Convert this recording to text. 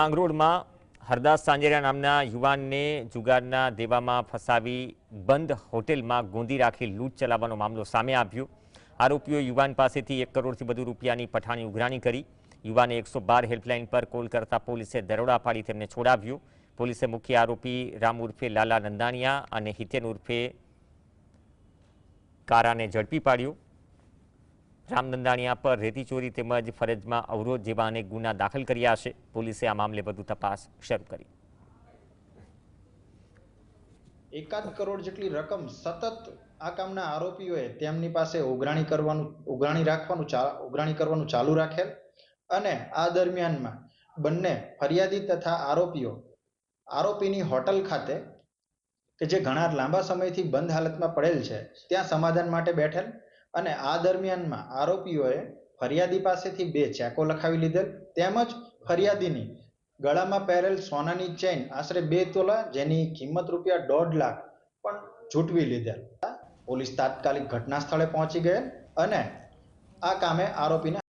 માંગરોળમાં હરદાસ સાંજેરા નામના યુવાનને જુગારના દેવામાં ફસાવી બંધ હોટેલમાં ગોંધી રાખી લૂંટ ચલાવવાનો મામલો સામે આવ્યો। આરોપીઓએ યુવાન પાસેથી 1 કરોડથી વધુ રૂપિયાની પઠાણી ઉઘરાણી કરી। યુવાને 112 હેલ્પલાઇન પર કોલ કરતા પોલીસે દરોડા પાડી તેમને છોડાવ્યો। પોલીસે મુખ્ય આરોપી રામ ઉર્ફે લાલા નંદાણીયા અને હિતેન ઉર્ફે કારાને ઝડપી પાડ્યો। રામ નંદાણીયા પર રેતી ચોરી તેમજ ફરજમાં અવરોધ જેવા અનેક ગુના દાખલ કર્યા છે। પોલીસે આ મામલે વધુ તપાસ શરૂ કરી। 1 કરોડ જેટલી રકમ સતત આ કામના આરોપીઓએ તેમની પાસે ઉઘરાણી કરવાનું ચાલુ રાખેલ અને આ દરમિયાનમાં બંને ફરિયાદી તથા આરોપીની હોટલ ખાતે કે જે ઘણા લાંબા સમયથી બંધ હાલતમાં પડેલ છે ત્યાં સમાધાન માટે બેઠેલ અને આ દરમિયાનમાં આરોપીઓએ ફરિયાદી પાસેથી 2 ચેકો લખાવી લીધેલ તેમજ ફરિયાદીની ગળામાં પહેરેલ સોનાની ચેઇન આશરે 2 તોલા જેની કિંમત રૂપિયા 1.5 લાખ પણ ઝૂંટવી લીધેલ। પોલીસ તાત્કાલિક ઘટના સ્થળે પહોંચી ગયેલ અને આ કામે આરોપીને